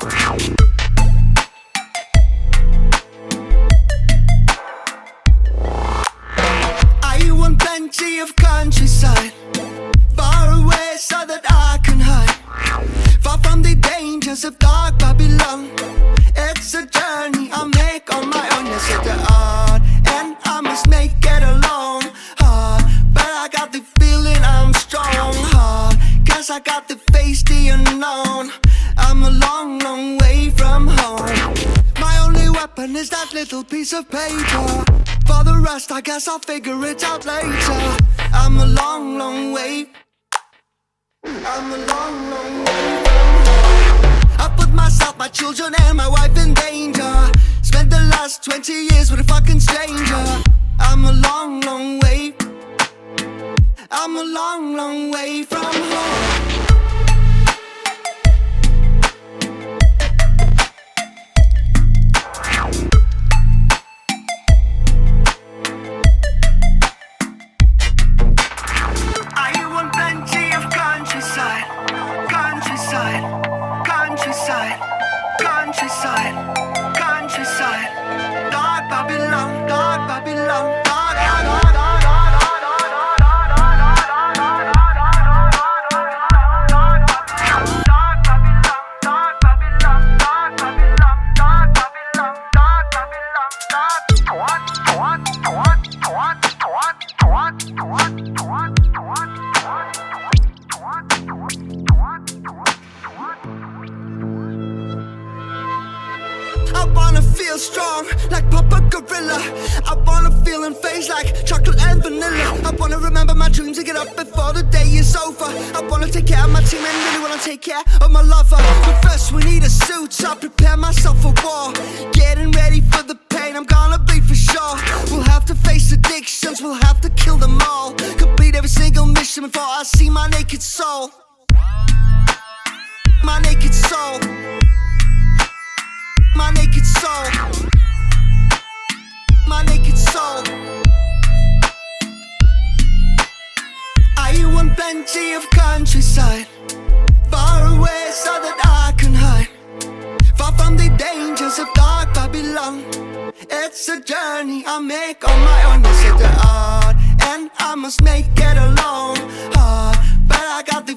I want plenty of countryside, far away so that I can hide, far from the dangers of dark Babylon. It's a journey I make on my own. Yes, it's hard, and I must make it alone. Hard, but I got the feeling I'm strong. Hard, cause I got to face the unknown. I'm a long, long way from home. My only weapon is that little piece of paper. For the rest, I guess I'll figure it out later. I'm a long, long way. I'm a long, long way from home. I put myself, my children and my wife in danger. Spent the last 20 years with a fucking stranger. I'm a long, long way. I'm a long, long way from home. Countryside, countryside, dark Babylon, dark Babylon, dark, dark, dark, I wanna feel strong like Papa Gorilla. I wanna feel and face like chocolate and vanilla. I wanna remember my dreams and get up before the day is over. I wanna take care of my team and really wanna take care of my lover. But first we need a suit, so I prepare myself for war. Getting ready for the pain, I'm gonna bleed for sure. We'll have to face addictions, we'll have to kill them all. Complete every single mission before I see my naked soul. My naked soul. My naked soul. My naked soul. I want plenty of countryside, far away so that I can hide, far from the dangers of dark Babylon. It's a journey I make on my own. Yes, it's hard, and I must make it alone. Hard, but I got the